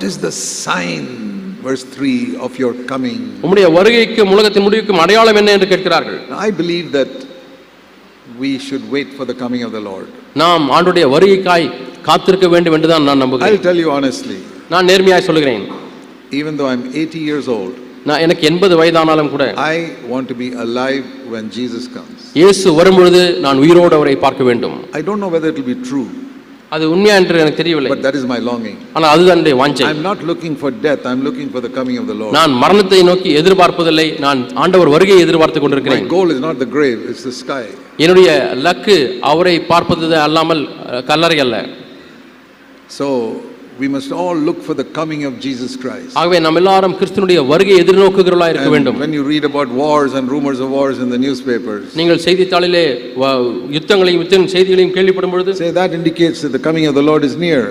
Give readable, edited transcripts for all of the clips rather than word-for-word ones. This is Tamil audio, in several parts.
is the sign, verse 3, of your coming? உம்முடைய வருகைக்கும் உலகத்தின் முடிவுக்கும் அடையாளம் என்ன என்று கேட்கிறார்கள். I believe that we should wait for the coming of the Lord. நாம் ஆண்டவருடைய வருகைக்காய் காத்திருக்க வேண்டும் என்று தான் நான் நம்புகிறேன். I'll tell you honestly. நான் நேர்மையாய் சொல்கிறேன். Even though I'm 80 years old, நான் எனக்கு 80 வயதானாலும் கூட I want to be alive when Jesus comes. இயேசு வரும்பொழுது நான் உயிரோடு அவரை பார்க்க வேண்டும். I don't know whether it will be true. அது உண்மையா என்று எனக்கு தெரியவில்லை. But that is my longing. ஆனால் அதுதான் என்னுடைய வாஞ்சை. I'm not looking for death, I'm looking for the coming of the Lord. நான் மரணத்தை நோக்கி எதிர்பார்ப்பதில்லை, நான் ஆண்டவர் வருகையை எதிர்பார்த்து கொண்டிருக்கிறேன். My goal is not the grave, it's the sky. என்னுடைய லக்கு அவரை பார்ப்பது அல்லாமல் கல்லறை அல்ல. So we must all look for the coming of Jesus Christ. ஆகவே நாம் எல்லாரும் கிறிஸ்துவினுடைய வருகையை எதிர்நோக்குகிறவர்களாய் இருக்க வேண்டும். When you read about wars and rumors of wars in the newspapers, நீங்கள் செய்தித்தாளிலே யுத்தங்களையும் யுத்தத்தின் செய்திகளையும் கேள்விப்படும் பொழுது say that indicates that the coming of the Lord is near.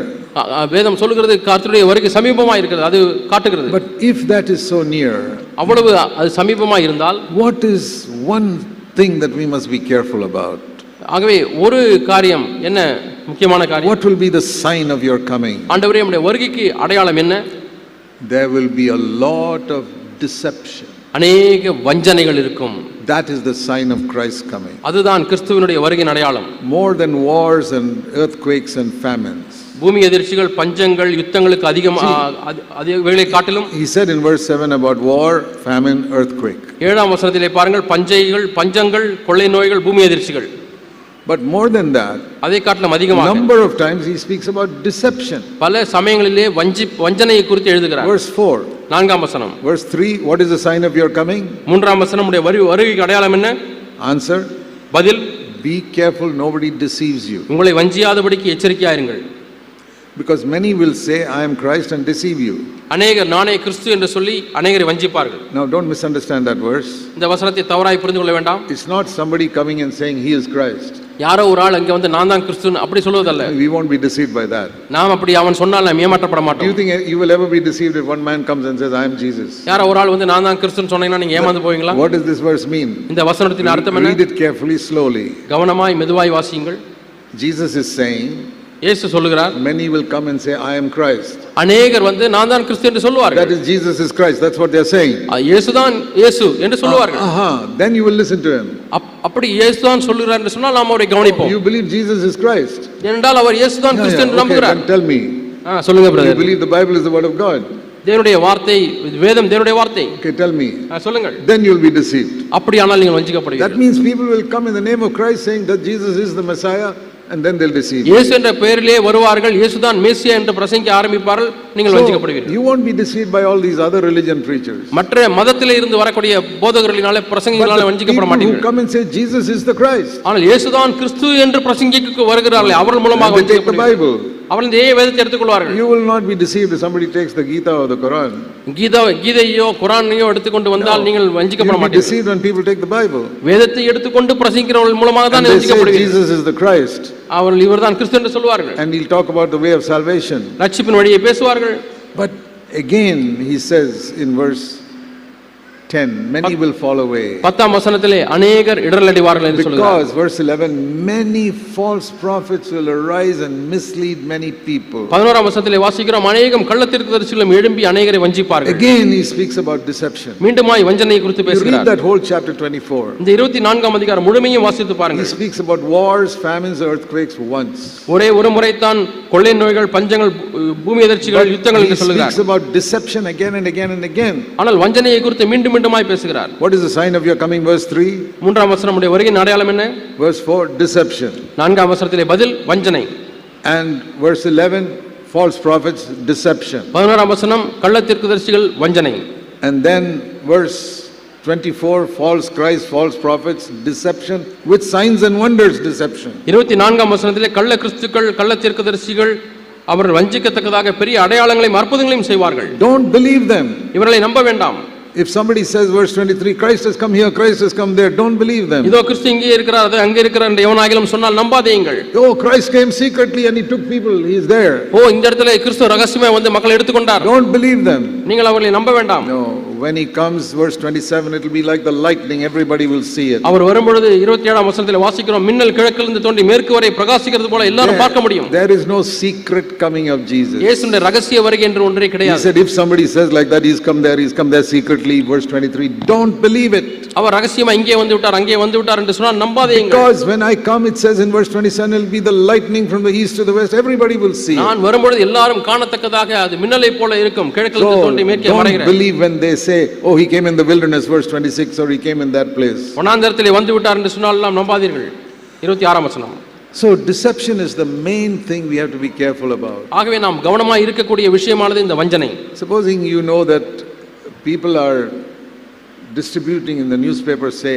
வேதம் சொல்கிறது கர்த்தருடைய வருகை சமீபமாக இருக்கிறது, அது காட்டுகிறது. But if that is so near, அவ்வளவு அது சமீபமாக இருந்தால் what is one thing that we must be careful about? ஆகவே ஒரு காரியம் என்ன முக்கியமான காரியம்? What will be the sign of your coming? ஆண்டவரே உம்முடைய வருகைக்கு அடையாளம் என்ன? There will be a lot of deception. அநேக வஞ்சனைகள் இருக்கும். That is the sign of Christ's coming. அதுதான் கிறிஸ்துவினுடைய வருகையின் அடையாளம். More than wars and earthquakes and famines. பூமி எதிர்ச்சிகள், பஞ்சங்கள், யுத்தங்களுக்கு அதிகங்களை காட்டிலும் He said in verse 7 about war, famine, earthquake. 7ஆம் வசனத்திலே பாருங்கள், பஞ்சங்கள், கொள்ளை நோய்கள், பூமி எதிர்ச்சிகள். But more than that, அதை காட்டிலும் அதிகமாக number of times he speaks about deception. பல சமயங்களிலே வஞ்சனையை குறித்து எழுதுகிறார். Verse 4, 4ஆம் வசனம். verse 3, what is the sign of your coming? 3ஆம் வசனம், உடைய வருகைக்கு அடையாளம் என்ன? Answer, பதில், be careful nobody deceives you. உங்களை வஞ்சியாதபடிக்கு எச்சரிக்கையாயிருங்கள். Because many will say I am Christ and deceive you. அநேகர் நானே கிறிஸ்து என்று சொல்லி அநேகரை வஞ்சிப்பார்கள். Now don't misunderstand that verse. இந்த வசனத்தை தவறாய் புரிந்து கொள்ள வேண்டாம். It's not somebody coming and saying he is Christ. யாரோ ஒரு ஆள் அங்க வந்து நான் தான் கிறிஸ்து அப்படி சொல்வதல்ல. We won't be deceived by that. நாம் அப்படி அவன் சொன்னால் நாம் ஏமாற்றப்பட மாட்டோம். Do you think you will ever be deceived if one man comes and says I am Jesus? யாரோ ஒரு ஆள் வந்து நான் தான் கிறிஸ்துன்னு சொன்னீங்கன்னா நீங்க ஏமாந்து போவீங்களா? What does this verse mean? இந்த வசனத்தின் அர்த்தம் என்ன? Read it carefully, slowly. கவனமாய் மெதுவாய் வாசியுங்கள். Jesus is saying, இயேசு சொல்லுகிறார், many will come and say I am Christ. அநேகர் வந்து நான் தான் கிறிஸ்து என்று சொல்வார்கள். That is Jesus is Christ, that's what they are saying. இயேசுதான் இயேசு என்று சொல்வார்கள். Then you will listen to him. அப்படி இயேசுதான் சொல்கிறார் என்று சொன்னால் நாம் அவரை கவனிப்போம். You believe Jesus is Christ? ஏனென்றால் அவர் இயேசுதான் கிறிஸ்து என்று நம்புகிறார். Tell me. சொல்லுங்க brother. You believe the Bible is the word of God? தேவனுடைய வார்த்தை, வேதம் தேவனுடைய வார்த்தை. Okay, tell me. சொல்லுங்கள். Then you will be deceived. அப்படியானால் நீங்கள் வஞ்சிக்கப்படுவீர்கள். That means people will come in the name of Christ saying that Jesus is the Messiah and then they'll deceive you. இயேசு என்ற பெயரிலே வருவார்கள், இயேசுதான் மேசியா என்று பிரசங்கிக்க ஆரம்பிப்பார்கள், நீங்கள் வஞ்சிக்கப்படுவீர்கள். You won't be deceived by all these other religion preachers. மற்ற மதத்திலே இருந்து வரக்கூடிய போதகர்களினாலே பிரசங்கிகளாலே வஞ்சிக்கப்பட மாட்டீர்கள். Who come and say Jesus is the Christ. ஆனால் இயேசுதான் கிறிஸ்து என்று பிரசங்கிக்க வருகிறார்கள், அவர்கள் மூலமாக வஞ்சிக்கப்படுவீர்கள். அவர்கள் இந்த வேதத்தை எடுத்துக்கொள்வார்கள். You will not be deceived if somebody takes the Gita or the Quran. கீதையோ குர்ஆனையோ எடுத்துக்கொண்டு வந்தால் நீங்கள் வஞ்சிக்கப்பட மாட்டீர்கள். You will be deceived when people take the Bible. வேதத்தை எடுத்துக்கொண்டு பிரசங்கிக்கிறவர்கள் மூலமாக தான் வஞ்சிக்கப்படுவீர்கள். Jesus is the Christ. அவர்கள் இவர்தான் கிறிஸ்து என்று சொல்வார்கள். And he'll talk about the way of salvation. ரட்சிப்பின் வழியை பேசுவார்கள். But again he says in verse 10, many will fall away. 10ஆம் வசனத்திலே அநேகர் இடறலடிவார்கள் என்று சொல்கிறார். Because verse 11, many false prophets will arise and mislead many people. 11ஆம் வசனத்திலே வாசிக்கிறோம், அநேகம் கள்ளத்தீர்க்கதரிசிகளும் எழும்பி அநேகரை வஞ்சிப்பார்கள். Again he speaks about deception. மீண்டுமாய் வஞ்சனை குறித்து பேசுகிறார். Read that whole chapter 24. இந்த 24ஆம் அதிகாரம் முழுமையும் வாசித்து பாருங்கள். He speaks about wars, famines, earthquakes once. ஒரே ஒரு முறை தான் கொள்ளை நோய்கள், பஞ்சங்கள், பூமி எதிர்ச்சிகள், யுத்தங்கள் என்று சொல்கிறார். He speaks about deception again and again and again. ஆனால் வஞ்சனையை குறித்து மீண்டும் மீண்டுமாய் பேசுகிறார். What is the sign of your coming? Verse 3. 3ஆம் வசனம் உடைய வருகையின் அடையாளம் என்ன? Verse 4, deception. 4ஆம் வசனத்திலே பதில் வஞ்சனை. And verse 11, false prophets, deception. 11ஆம் வசனம் கள்ளத்தீர்க்கதரிசிகள், வஞ்சனை. And then verse 24, false Christ, false prophets, deception with signs and wonders, deception. 24ஆம் வசனத்திலே கள்ள கிறிஸ்துக்கள், கள்ளத்தீர்க்கதரிசிகள் அவர்கள் வஞ்சிக்கத்தக்கதாக பெரிய அடையாளங்களையும் அற்புதங்களையும் செய்வார்கள். Don't believe them. இவர்களை நம்ப வேண்டாம். If somebody says verse 23, Christ has come here, Christ has come there, don't believe them. இதோ கிறிஸ்து இங்கே இருக்கிறார், அது அங்கே இருக்கிறார் என்று எவனாகிலும் சொன்னால் நம்பாதீங்கள். Oh, Christ came secretly and he took people, he is there. ஓ, இந்த இடத்துல கிறிஸ்து ரகசியமாக வந்து மக்களை எடுத்துக்கொண்டார். Don't believe them. நீங்கள் அவர்களை நம்ப வேண்டாம். No, when he comes, verse 27, it will be like the lightning, everybody will see it. அவர் வரும்பொழுது 27ஆம் வசனத்திலே வாசிக்கிறோம், மின்னல் கிழக்கிலிருந்து தோன்றி மேற்கு வரை பிரகாசிக்கிறது போல எல்லாரும் பார்க்க முடியும். There is no secret coming of Jesus. இயேசுவின் ரகசிய வருகை என்று ஒன்றே He கிடையாது. said if somebody says like that, he's come there secretly, verse 23, don't believe it. அவர் ரகசியமா இங்கே வந்து விட்டார் அங்கே வந்து விட்டார் என்று சொன்னால் நம்பாதீங்க. Because when I come, it says in verse 27, it will be the lightning from the east to the west, everybody will see. நான் வரும்பொழுது எல்லாரும் காணத்தக்கதாக அது மின்னலை போல இருக்கும், கிழக்கிலிருந்து தோன்றி மேற்கே மறைகிறது. Don't believe when they say, oh, he came in the wilderness, verse 26, or he came in that place. வனாந்தரத்திலே வந்து விட்டார் என்று சொன்னால் நாம் நம்பாதீர்கள். 26ஆம் வசனம். So deception is the main thing we have to be careful about. ஆகவே நாம் கவனமாக இருக்கக்கூடிய விஷயமானது இந்த வஞ்சனை. Supposing you know that people are distributing in the newspaper, say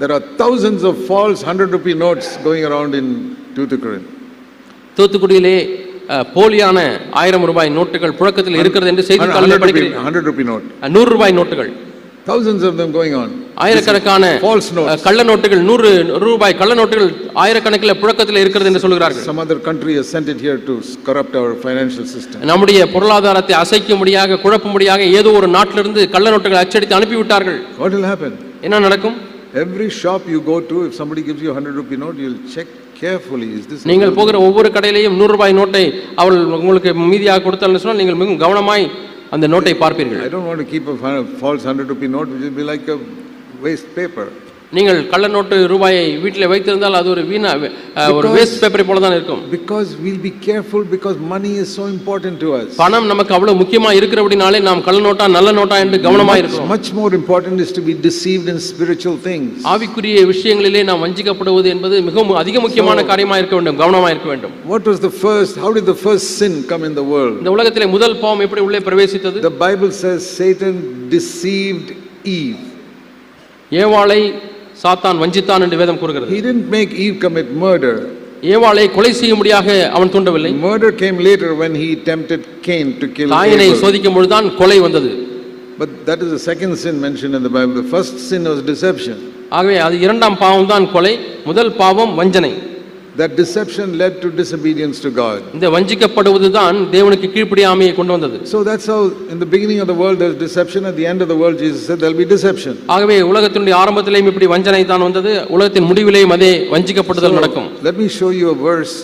there are thousands of false 100 rupee notes going around in Tuticorin. தூத்துக்குடியிலே போலியான 1000 ரூபாய் நோட்டுகள் புழக்கத்தில் இருக்கிறது என்று செய்தித்தாளில் படிக்கிறேன். 100 rupee note, 100 ரூபாய் நோட்டுகள், thousands of them going on. ஆயிரக்கணக்கான false notes, கள்ள நோட்டுகள், 100 ரூபாய் கள்ள நோட்டுகள் ஆயிரக்கணக்கில் புழக்கத்தில் இருக்கிறது என்று சொல்கிறார்கள். Some other country has sent it here to corrupt our financial system. நம்முடைய பொருளாதாரத்தை அசைக்கும்படியாக குழப்பும்படியாக ஏதோ ஒரு நாட்டிலிருந்து கள்ள நோட்டுகளை அச்சடித்து அனுப்பிவிட்டார்கள். What will happen? என்ன நடக்கும்? Every shop you go to, if somebody gives you 100 rupee note, you'll check carefully, is this? நீங்கள் போகிற ஒவ்வொரு கடையிலேயும் 100 ரூபாய் நோட்டை அவள் உங்களுக்கு மீதியாக கொடுத்தாள்னு சொன்னால் நீங்கள் மிகவும் கவனமாய் அந்த நோட்டை பார்ப்பீர்கள். I don't want to keep a false 100 rupee note which will be like a waste paper. நீங்கள் கள்ள நோட்டு ரூபாயை வீட்டில் வைத்திருந்தால் அது ஒரு ஒரு வேஸ்ட் பேப்பரை போல தான் இருக்கும். Because we'll be careful, because money is so important to us. பணம் நமக்கு அவ்வளவு முக்கியமா இருக்கிறபடினாலே நாம் கள்ள நோட்டா நல்ல நோட்டா என்று கவனமாக இருக்கிறோம். Much more important is to be deceived in spiritual things. ஆவிக்குரிய விஷயங்களிலே நாம் வஞ்சிக்கப்படுவது என்பது மிகவும் அதிக முக்கியமான காரியமாக இருக்க வேண்டும், கவனமாக இருக்க வேண்டும். How did the first sin come in the world? இந்த உலகத்திலே முதல் பாவம் எப்படி உள்ளே பிரவேசித்தது? The Bible says Satan deceived Eve. ஏவாளை சாத்தான் வஞ்சித்தான் என்று வேதம் கூறுகிறது. He didn't make Eve commit murder. ஏவாளை கொலை செய்யும்படியாக அவன் தூண்டவில்லை. Murder came later when he tempted Cain to kill Abel. காயினை சோதிக்கும் பொழுது தான் கொலை வந்தது. But that is the second sin mentioned in the Bible. The first sin was deception. ஆகவே அது இரண்டாம் பாவம் தான் கொலை, முதல் பாவம் வஞ்சனை. That deception led to disobedience to God. இந்த வஞ்சிக்கப்படுவது தான் தேவனுக்கு கீழ்ப்படியாமையை கொண்டு வந்தது. So that's how in the beginning of the world there's deception, at the end of the world Jesus said there'll be deception. ஆகவே உலகத்தினுடைய ஆரம்பத்திலேயும் இப்படி வஞ்சனை தான் வந்தது, உலகத்தின் முடிவிலேயும் அதே வஞ்சிக்கப்படுதல் நடக்கும். Let me show you a verse,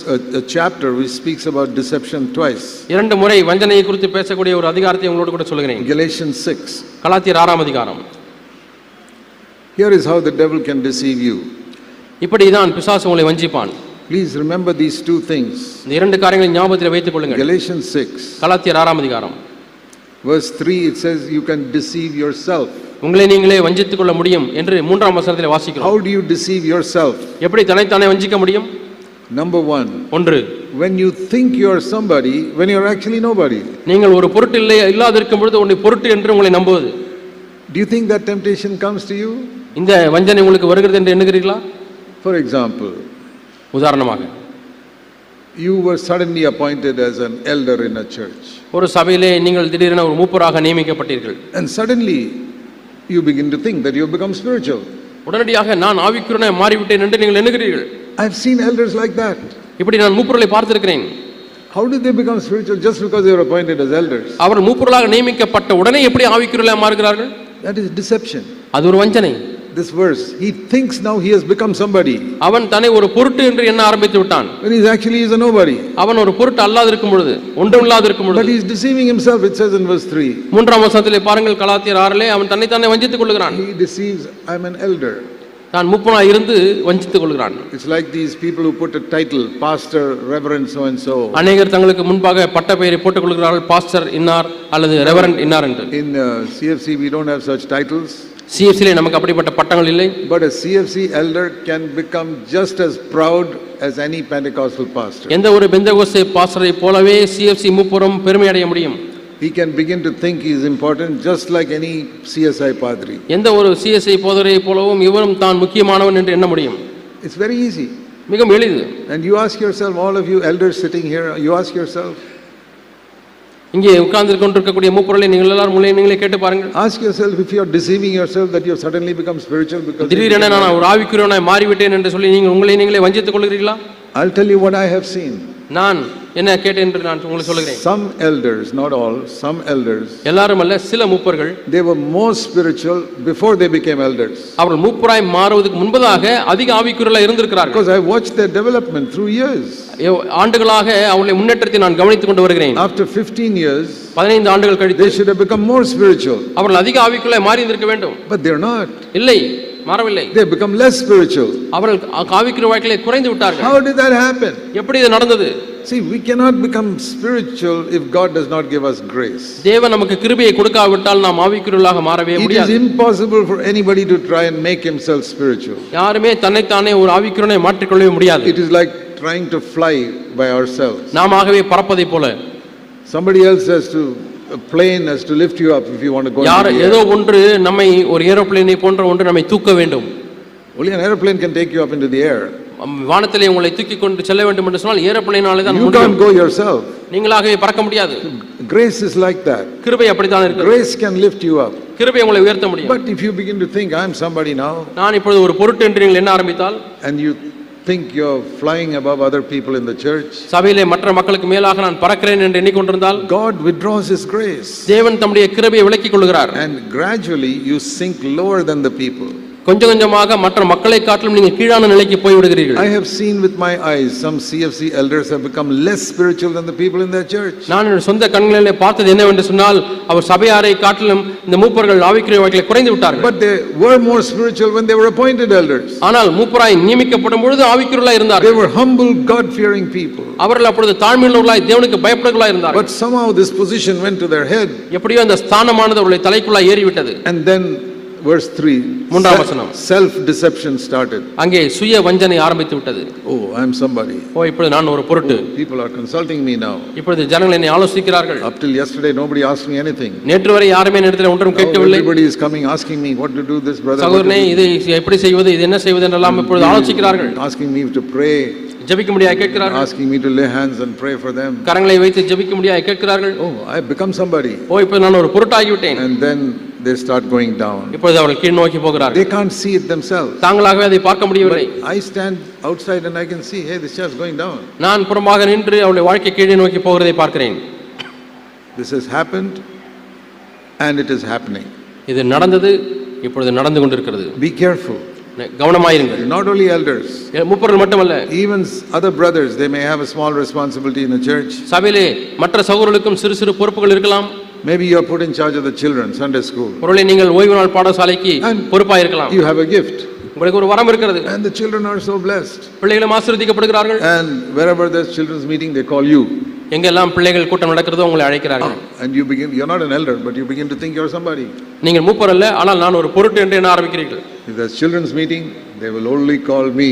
a chapter which speaks about deception twice. இரண்டு முறை வஞ்சனையை குறித்து பேசக்கூடிய ஒரு அதிகாரத்தை உங்களோடு கூட சொல்கிறேன். Galatians 6. கலாத்தியர் 6ஆம் அதிகாரம். Here is how the devil can deceive you. இப்படி தான் பிசாசு உங்களை வஞ்சிப்பான். Please remember these two things. இந்த இரண்டு காரியங்களை ஞாபகத்தில் வைத்துக் கொள்ளுங்கள். Galatians 6. கலாத்தியர் 6ஆம் அதிகாரம். Verse 3, it says you can deceive yourself. உங்களை நீங்களே வஞ்சித்துக் கொள்ள முடியும் என்று 3ஆம் வசனத்தில் வாசிக்கிறோம். How do you deceive yourself? எப்படி தன்னைத்தானே வஞ்சிக்க முடியும்? Number 1. ஒன்று, when you think you are somebody when you are actually nobody. நீங்கள் ஒரு பொருட்டு இல்லாதிருக்கும் பொழுது உன்னை பொருட்டு என்று உங்களை நம்புவது. Do you think that temptation comes to you? இந்த வஞ்சனை உங்களுக்கு வருகிறது என்று எண்ணுகிறீர்களா? For example, உதாரணமாக, you were suddenly appointed as an elder in a church. ஒரு சபையிலே நீங்கள் திடீரென ஒரு மூப்பராக நியமிக்கப்பட்டீர்கள். And suddenly you begin to think that you have become spiritual. உடனடியாக நான் ஆவிக்குரியவனாய் மாறிவிட்டேன் என்று நீங்கள் எண்ணுகிறீர்கள். I have seen elders like that. இப்படி நான் மூப்பர்களை பார்த்திருக்கிறேன். How did they become spiritual just because they were appointed as elders? அவர் மூப்பர்களாக நியமிக்கப்பட்ட உடனே எப்படி ஆவிக்குரியவர்களாக மாறுகிறார்கள்? That is deception. அது ஒரு வஞ்சனை. This verse, he thinks now he has become somebody. அவன் தன்னை ஒரு பொருட்டு என்று எண்ண ஆரம்பித்து விட்டான். When he actually is a nobody. அவன் ஒரு பொருட்டு அல்லாதிருக்கும் பொழுது, ஒன்றுமில்லாதிருக்கும் பொழுது. But he is deceiving himself, it says in verse 3. 3ஆம் வசனத்திலே பாருங்கள், கலாத்தியர் 6லே அவன் தன்னைத்தானே வஞ்சித்துக் கொள்கிறான். He deceives, I am an elder. தான் மூப்பனாய் இருந்து வஞ்சித்துக் கொள்கிறான். It's like these people who put a title, pastor, reverend so and so. அநேகர் தங்களுக்கு முன்பாக பட்ட பெயரை போட்டுக் கொள்கிறார்கள், பாஸ்டர் இன்னார் அல்லது ரெவரண்ட் இன்னார் என்று. In CFC we don't have such titles. CFCலே நமக்கு அப்படிப்பட்ட பட்டங்கள் இல்லை. But a CFC elder can become just as proud as any Pentecostal pastor. எந்த ஒரு பெந்தகோஸ்தே பாஸ்டரை போலவே CFC மூப்பரும் பெருமை அடைய முடியும். He can begin to think he is important just like any CSI padri. எந்த ஒரு CSI போதரை போலவும் இவரும் தான் முக்கியமானவன் என்று எண்ண முடியும். It's very easy. மிகவும் எளிது. And you ask yourself, all of you elders sitting here, you ask yourself, இங்கே உட்கார்ந்து கொண்டிருக்கக்கூடிய மூப்பர்களை நீங்கள் எல்லாரும் நீங்களே கேட்டு பாருங்கள். Ask yourself if you are deceiving yourself that you have suddenly become spiritual because திடீரென நான் ஒரு ஆவிக்குரியவனாய் மாறிவிட்டேன் என்று சொல்லி நீங்கள் உங்களை நீங்களே வஞ்சித்துக் கொள்கிறீர்களா? I'll tell you what I have seen. நான் என்ன கேட்டேன் என்று நான் உங்களுக்கு சொல்லுகிறேன். Some elders, not all, some elders, எல்லாரும் அல்ல, சில மூப்பர்கள் they were more spiritual before they became elders. அவர்கள் மூப்பராய் மாறுவதற்கு முன்பதாக அதிக ஆவிக்குரியர்களாக இருந்திருக்கிறார்கள். Because I watched their development through years. ஆண்டுகளாக அவருடைய முன்னேற்றத்தை நான் கவனித்துக் கொண்டு வருகிறேன். After 15 years, 15 ஆண்டுகள் கழித்து they should have become more spiritual. அவர்கள் அதிக ஆவிக்குரியர்களாய் மாறி இருந்திருக்க வேண்டும். But they're not. இல்லை, மாறவில்லை. They become less spiritual. அவர்கள் ஆவிக்குரிய வாழ்க்கையிலே குறைந்து விட்டார்கள். How did that happen? எப்படி இது நடந்தது? See, we cannot become spiritual if God does not give us grace. தேவன் நமக்கு கிருபையை கொடுக்காவிட்டால் நாம் ஆவிக்குரியவர்களாக மாறவே முடியாது. It is impossible for anybody to try and make himself spiritual. யாருமே தன்னைத்தானே ஒரு ஆவிக்குரியனை மாற்றிக் கொள்ளவே முடியாது. It is like trying to fly by ourselves. நாமாகவே பறப்பதை போல. Somebody else has to, a plane has to lift you up if you want to go. யார் ஏதோ ஒன்று நம்மை ஒரு ஏரோப்ளேனை போன்ற ஒன்று நம்மை தூக்க வேண்டும். Only an airplane can take you up into the air. வானத்திலே உங்களை தூக்கி கொண்டு செல்ல வேண்டும் என்று சொன்னால் ஏரோப்ளேனாலே தான் You can't go yourself. நீங்களாகவே பறக்க முடியாது. Grace is like that. கிருபை அப்படித்தான் இருக்கு. Grace can lift you up. கிருபை உங்களை உயர்த்த முடியும். But if you begin to think I am somebody now, நான் இப்பொழுது ஒரு பொருட்டு என்று நீங்கள் என்ன ஆரம்பித்தால், and you think you're flying above other people in the church, சபையிலே மற்ற மக்களுக்கு மேலாக நான் பறக்கிறேன் என்று எண்ணிக்கொண்டிருந்தால், God withdraws his grace. தேவன் தம்முடைய கிருபையை விலக்கிக் கொள்கிறார். And gradually you sink lower than the people. கொஞ்சம் கொஞ்சமாக மற்ற மக்களை காட்டிலும் நீங்கள் கீழான நிலைக்கு போய் விடுகிறீர்கள். I have seen with my eyes some CFC elders have become less spiritual than the people in their church. நான் என் சொந்த கண்களிலே பார்த்தது என்னவென்று சொன்னால், அவர் சபையாரை காட்டிலும் இந்த மூப்பர்கள் ஆவிக்குரிய வாழ்க்கையிலே குறைந்து விட்டார்கள். But they were more spiritual when they were appointed elders. ஆனால் மூப்பராய் நியமிக்கப்படும் பொழுது ஆவிக்குரியர்களாய் இருந்தார்கள். They were humble, God-fearing people. அவர்கள் அப்பொழுது தாழ்மையுள்ளவர்களாய் தேவனுக்கு பயப்படுகிறவர்களாய் இருந்தார்கள். But somehow this position went to their head. எப்படியோ அந்த ஸ்தானமானது அவருடைய தலைக்குள்ளாய் ஏறிவிட்டது. And then verse 3, self-deception started. அங்கே சுய வஞ்சனை ஆரம்பித்து விட்டது. Oh, I am somebody. இப்பொழுது நான் ஒரு பொருட்டு. People are consulting me now. இப்பொழுது ஜனங்கள் என்னை ஆலோசிக்கிறார்கள். Up till yesterday nobody asked me anything. நேற்று வரை யாருமே என்னிடத்தில் ஒன்றும் கேட்கவில்லை. Everybody is coming asking me what to do this, brother. சகோதரனே, இதை எப்படி செய்வது, இது என்ன செய்வது என்றெல்லாம் இப்பொழுது ஆலோசிக்கிறார்கள். Asking me to pray. ஜெபிக்க முடியாது கேட்கிறார்கள். Asking me to lay hands and pray for them. கரங்களை வைத்து ஜெபிக்க முடியாது கேட்கிறார்கள். Oh, I have become somebody. இப்போ நான் ஒரு பொருட்டாகி விட்டேன். And then they start going down. இப்பொழுது அவர்கள் கீழ் நோக்கி போகிறார்கள். They can't see it themselves. தாங்களாகவே அதை பார்க்க முடியவில்லை. I stand outside and I can see, hey, this church is going down. நான் புறமாக நின்று அவருடைய வாழ்க்கை கீழே நோக்கி போகிறதை பார்க்கிறேன். This has happened and it is happening. இது நடந்தது, இப்பொழுது நடந்து கொண்டிருக்கிறது. Be careful. கவனமாயிருங்கள். Not only elders, மூப்பர்கள் மட்டுமல்ல, even other brothers, they may have a small responsibility in the church. சபையிலே மற்ற சகோதரர்களுக்கும் சிறு சிறு பொறுப்புகள் இருக்கலாம். Maybe you are put in charge of the children, Sunday school. ஒருவேளை நீங்கள் ஓய்வு நாள் பாடசாலைக்கு பொறுப்பாக இருக்கலாம். You have a gift. உங்களுக்கு ஒரு வரம் இருக்கிறது. And the children are so blessed. பிள்ளைகளும் ஆசீர்வதிக்கப்படுகிறார்கள். And wherever there's children's meeting, they call you. எங்கெல்லாம் பிள்ளைகள் கூட்டம் நடக்கிறதோ உங்களை அழைக்கிறார்கள். And you're not an elder, but you begin to think you're somebody. நீங்கள் மூப்பர் அல்ல, ஆனால் நான் ஒரு பொருட்டு என்று என்ன ஆரம்பிக்கிறீர்கள். If there's children's meeting, they will only call me.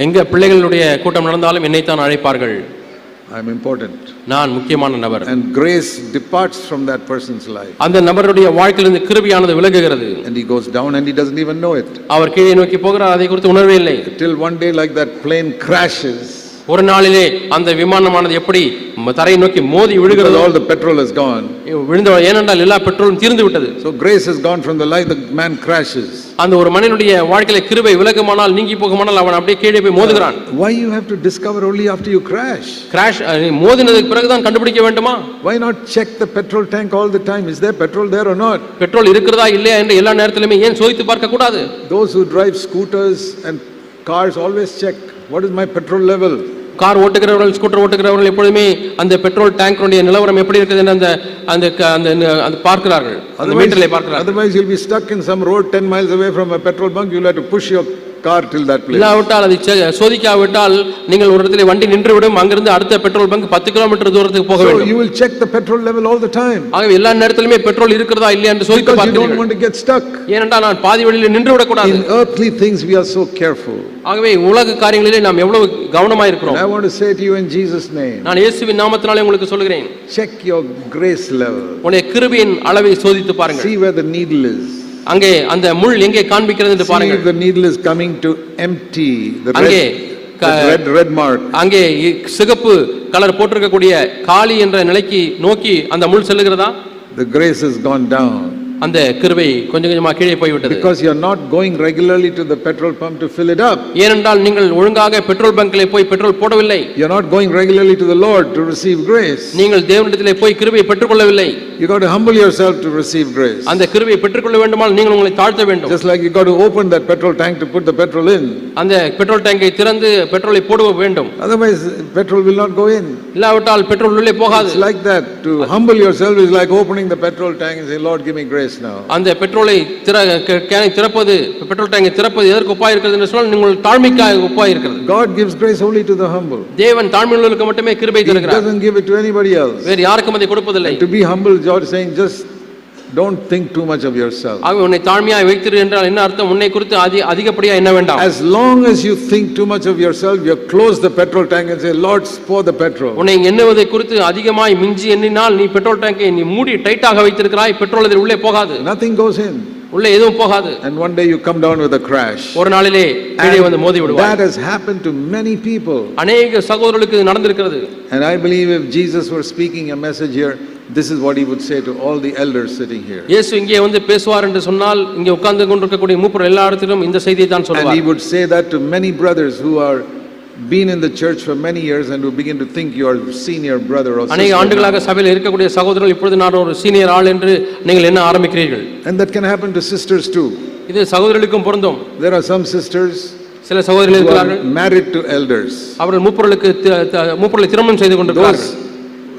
எங்க பிள்ளைகளுடைய கூட்டம் நடந்தாலும் என்னை தான் அழைப்பார்கள். I'm important. நான் முக்கியமான நபர். And grace departs from that person's life. அந்த நபருடைய வாழ்க்கையிலிருந்து கிருபையானது விலகுகிறது. And he goes down and he doesn't even know it. அவர் கீழே நோக்கி போகிறார், அதை குறித்து உணர்வே இல்லை. Till one day, like that plane crashes. ஒரு நாளிலே அந்த விமானமானது எப்படி தரையை நோக்கி மோதி விழுகிறது. All the petrol is gone. விழுந்த ஏனென்றால் எல்லா பெட்ரோலும் தீர்ந்து விட்டது. So grace has gone from the life, the man crashes. அந்த ஒரு மனிதனுடைய வாழ்க்கையில கிருபை விலகுமானால், நீங்கி போகுமானால் அவன் அப்படியே கீழே போய் மோதுகிறான். Why you have to discover only after you crash? மோதினதுக்கு பிறகு தான் கண்டுபிடிக்க வேண்டுமா? Why not check the petrol tank all the time? Is there petrol there or not? Petrol இருக்கிறதா இல்லையா என்று எல்லா நேரத்திலுமே ஏன் சோதித்து பார்க்க கூடாது? Those who drive scooters and cars always check, what is my petrol level? Car ஓட்டுகிறவர்கள், ஸ்கூட்டர் ஓட்டுகிறவர்கள் எப்பொழுதுமே அந்த பெட்ரோல் டேங்கருடைய நிலவரம் எப்படி இருக்குது என்று அந்த பார்க்கிறார்கள், அந்த மீட்டர்ல பார்க்கிறார்கள். Otherwise you'll be stuck in some road 10 miles away from a petrol bunk. You'll have to push your car till that place. இல்லாவிட்டால் அதை சோதிக்காவிட்டால் நீங்கள் ஒரு இடத்துல வண்டி நின்று விடும், அங்கிருந்து அடுத்த பெட்ரோல் பங்க் 10 கிலோமீட்டர் தூரத்துக்கு போக வேண்டும். So you will check the petrol level all the time. ஆகவே எல்லா நேரத்திலுமே பெட்ரோல் இருக்கிறதா இல்லையா என்று சோதித்து பார்க்கிறீர்கள். You don't want to get stuck. ஏனென்றால் நான் பாதி வழியில் நின்று விட கூடாது. In earthly things we are so careful. ஆகவே உலக காரியங்களிலே நாம் எவ்வளவு கவனமாய் இருக்கிறோம். I want to say to you in Jesus name, நான் இயேசுவின் நாமத்தினாலே உங்களுக்கு சொல்கிறேன், check your grace level. உங்களுடைய கிருபையின் அளவை சோதித்து பாருங்கள். See where the needle is. அங்கே அந்த முள் எங்கே காண்பிக்கிறது என்று பாருங்கள். See if the needle is coming to empty the red mark. அங்கே சிகப்பு கலர் போட்டிருக்கக்கூடிய காலி என்ற நிலைக்கு நோக்கி அந்த முள் செல்லுகிறதா? The grace has gone down. அந்த கிருபை கொஞ்சம் கொஞ்சமா கீழே போய்விட்டது. Because you are not going regularly to the petrol pump to fill it up. ஏனென்றால் நீங்கள் ஒழுங்காக பெட்ரோல் பங்கிலே போய் பெட்ரோல் போடவில்லை. You are not going regularly to the Lord to receive grace. நீங்கள் தேவனிடத்திலே போய் கிருபையை பெற்றுக்கொள்ளவில்லை. You got to humble yourself to receive grace. அந்த கிருபையை பெற்றுக்கொள்ள வேண்டுமானால் நீங்கள் உங்களை தாழ்த்த வேண்டும். Just like you got to open that petrol tank to put the petrol in. அந்த பெட்ரோல் டேங்கை திறந்து பெட்ரோலை போட வேண்டும். Otherwise petrol will not go in. இல்லாவிட்டால் பெட்ரோல் உள்ளே போகாது. It's like that. To humble yourself is like opening the petrol tank and say, Lord, give me grace now. அந்த பெட்ரோலை கேனை திறப்பது, பெட்ரோல் டேங்கை திறப்பது எதற்கு ஒப்பாய் இருக்கிறது என்று சொன்னால் நீங்கள் தாழ்மைக்காக ஒப்பாய் இருக்கிறது. God gives grace only to the humble. தேவன் தாழ்மையுள்ளவர்களுக்கு மட்டுமே கிருபை தருகிறார். He doesn't give it to anybody else. வேறு யாருக்கும் அதை கொடுப்பதில்லை. To be humble, God is saying, just don't think too much of yourself. ஆக உன்னை தாழ்மையாய் வைத்திரு என்றால் என்ன அர்த்தம்? உன்னை குறித்து அதிகப்படியா என்ன வேண்டாம். As long as you think too much of yourself, you close the petrol tank and say, Lord, pour the petrol. உன்னை எண்ணுவதை குறித்து அதிகமாய் மிஞ்சி எண்ணினால் நீ பெட்ரோல் டேங்கை நீ மூடி டைட்டாக வைத்திருக்கிறாய், பெட்ரோல் அதில் உள்ளே போகாது. Nothing goes in. உள்ளே எதுவும் போகாது. And one day you come down with a crash. ஒரு நாளிலே கீழே வந்து மோதி விடுவாய். That has happened to many people. அநேக சகோதரர்களுக்கு இது நடந்திருக்கிறது. And I believe if Jesus were speaking a message here, this is what he would say to all the elders sitting here. இயேசு இங்கே வந்து பேசுவார் என்று சொன்னால் இங்கே உட்கார்ந்து கொண்டிருக்கக்கூடிய மூப்பர் எல்லா இடத்திலும் இந்த செய்தியை தான் சொல்வார். And he would say that to many brothers who are been in the church for many years and who begin to think you are senior brother or sister. அநேக ஆண்டுகளாக சபையில் இருக்கக்கூடிய சகோதரர்கள் இப்பொழுது நான் ஒரு சீனியர் ஆள் என்று நீங்கள் என்ன ஆரம்பிக்கிறீர்கள். And that can happen to sisters too. இது சகோதரர்களுக்கும் பொருந்தும். There are some sisters சில சகோதரர்கள் இருக்கிறார்கள் married to elders. அவர்கள் மூப்பர்களை திருமணம் செய்து கொண்டிருக்கிறார்கள்.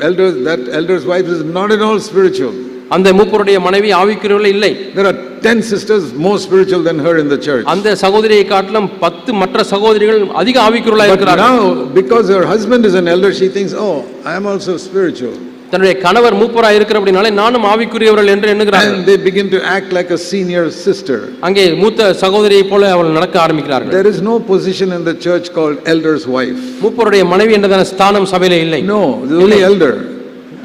Elders, that elder's wife is not at all spiritual. அந்த மூப்பருடைய மனைவி ஆவிக்குரியவள் இல்லை. There are 10 sisters more spiritual than her in the church. அந்த சகோதரியை காட்டிலும் 10 மற்ற சகோதரிகள் அதிக ஆவிக்குரியவளாக இருக்கிறார்கள். Now because her husband is an elder, she thinks, oh, I am also spiritual. தன்னுடைய கணவர் மூப்பராய் இருக்கிறபடினாலே நானும் ஆவிக்குரியவர்கள் என்று எண்ணுகிறார்கள். And they begin to act like a senior sister. அங்கே மூத்த சகோதரியை போல அவள் நடக்க ஆரம்பிக்கிறார்கள். There is no position in the church called elder's wife. மூப்பருடைய மனைவி என்றதான ஸ்தானம் சபையிலே இல்லை. No, the only elder.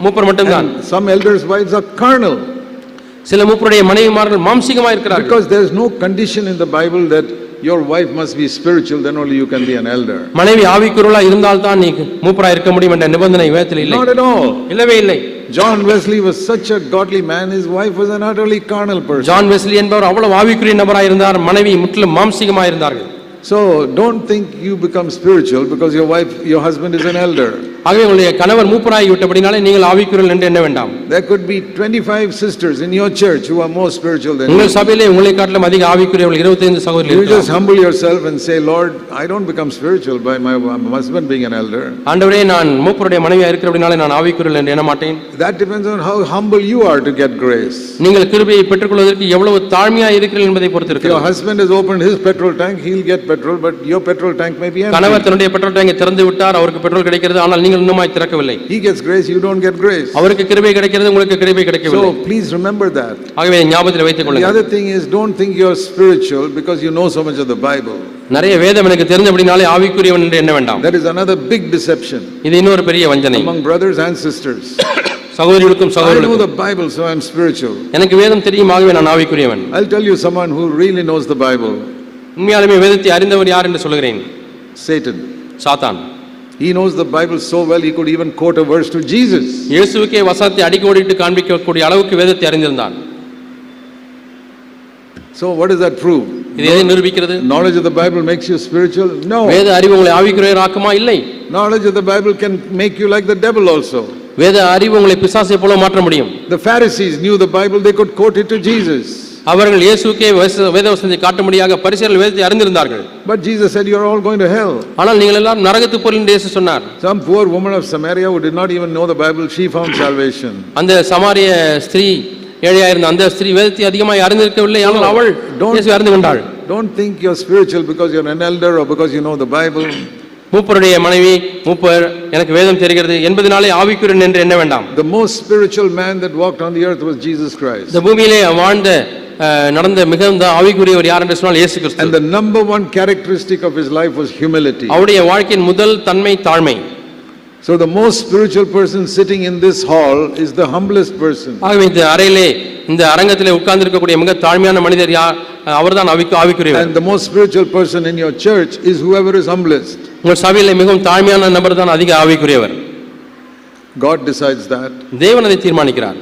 மூப்பர் மட்டும்தான். Some elders' wives are carnal. சில மூப்பருடைய மனைவிமார்கள் மாம்சீகமாக இருக்கிறார்கள். Because there is no condition in the Bible that your wife must be spiritual, then only you can be an elder. மனைவி ஆவிக்குரியவளா இருந்தால் தான் நீ மூப்பராய் இருக்க முடியும் என்ற நிபந்தனை வேதத்தில் இல்லை. Not at all. இல்லவே இல்லை. John Wesley was such a godly man, his wife was an utterly carnal person. John Wesley என்பவர் அவ்வளவு ஆவிக்குரிய நபராய் இருந்தார், மனைவி முற்றிலும் மாம்சீகமாக இருந்தார்கள். So don't think you become spiritual because your husband is an elder. ஆகவே உங்களுடைய கணவர் மூப்பராகி விட்டபடினாலே நீங்கள் ஆவிக்குரியவர்கள் என்று எண்ண வேண்டாம். There could be 25 sisters in your church who are more spiritual than you. உங்கள் சபையிலே உங்களை காட்டிலும் அதிக ஆவிக்குரியவர்கள் 25 சகோதரர்கள் You இருக்கலாம். just humble yourself and say, Lord, I don't become spiritual by my husband being an elder. ஆண்டவரே, நான் மூப்பருடைய மனைவியா இருக்கிறபடினாலே நான் ஆவிக்குரியவள் என்று எண்ண மாட்டேன். That depends on how humble you are to get grace. நீங்கள் கிருபையை பெற்றுக்கொள்வதற்கு எவ்வளவு தாழ்மையா இருக்கிறீர்கள் என்பதை பொறுத்து If your இருக்கிறது. husband has opened his petrol tank, he'll get petrol, but your petrol tank may be கணவர் empty. தன்னுடைய பெட்ரோல் டேங்கை திறந்து விட்டார், அவருக்கு பெட்ரோல் கிடைக்கிறது, ஆனால் நீங்கள் இன்னுமாய் திறக்கவில்லை. He gets grace, you don't get grace. அவருக்கு கிருபை கிடைக்கிறது, உங்களுக்கு கிருபை கிடைக்கவில்லை. So please remember that. ஆகவே ஞாபகத்தில் வைத்துக் The கொள்ளுங்கள். other thing is, don't think you're spiritual because you know so much of the Bible. நிறைய வேதம் எனக்கு தெரிஞ்சபடினாலே ஆவிக்குரியவன் என்று எண்ண வேண்டாம். That is another big deception இது இன்னொரு பெரிய வஞ்சனை. among brothers and sisters. சகோதரிகளுக்கும் I know சகோதரர்களுக்கும் the Bible, so I'm spiritual. எனக்கு வேதம் தெரியும், ஆகவே நான் ஆவிக்குரியவன். I'll tell you someone who really knows the Bible. உண்மையாலுமே வேதத்தை அறிந்தவர் யார் என்று சொல்கிறேன். Satan. சாத்தான். He knows the Bible so well, he could even quote a verse to Jesus. இயேசுவுக்கே வசனத்தை அடிக்கோடிட்டு காண்பிக்கக்கூடிய அளவுக்கு வேதத்தை அறிந்திருந்தான். So what does that prove? இது எதை நிரூபிக்கிறது? Knowledge of the Bible makes you spiritual? No. வேத அறிவு உங்களை ஆவிக்குரியவராக்குமா? இல்லை. Knowledge of the Bible can make you like the devil also. வேத அறிவு உங்களை பிசாசை போல மாற்ற முடியும். The Pharisees knew the Bible, they could quote it to Jesus. அவர்கள் இயேசுவுக்கே வேதவசனத்தை காட்டும்படியாக பரிசேயர்கள் வேதத்தை அறிந்திருந்தார்கள். But Jesus said, you are all going to hell. ஆனால் நீங்கள் எல்லாரும் நரகத்துக்கு போறீர்கள் என்று இயேசு சொன்னார். Some poor woman of Samaria who did not even know the Bible, she found salvation. அந்த சமாரிய ஸ்திரீ, ஏழையா இருந்த அந்த ஸ்திரீ வேதத்தை அதிகமாக அறிந்திருக்கவில்லை, ஆனால் அவள் இயேசுவை அறிந்து கொண்டாள். Don't think you're spiritual because you're an elder or because you know the Bible. மூப்பருடைய மனைவி, மூப்பர் எனக்கு வேதம் தெரிகிறது என்பதனாலே ஆவிக்குரியவன் என்று எண்ண வேண்டாம். The most spiritual man that walked on the earth was Jesus Christ. இந்த பூமியிலே வாழ்ந்த நடந்த மிகுந்த ஆவிக்குரியவர் யார் என்று சொன்னால் இயேசு கிறிஸ்து. And the number one characteristic of his life was humility. அவருடைய வாழ்க்கையின் முதல் தன்மை தாழ்மை. So the most spiritual person sitting in this hall is the humblest person. ஆகவே இந்த அறையிலே, இந்த அரங்கத்திலே உட்கார்ந்து இருக்கக்கூடிய மிக தாழ்மையான மனிதர் யார்? அவர்தான் ஆவிக்குரியவர். And the most spiritual person in your church is whoever is humblest. உங்கள் சபையிலே மிகவும் தாழ்மையான நபர் தான் அதிக ஆவிக்குரியவர். God decides that. தேவன் அதை தீர்மானிக்கிறார்.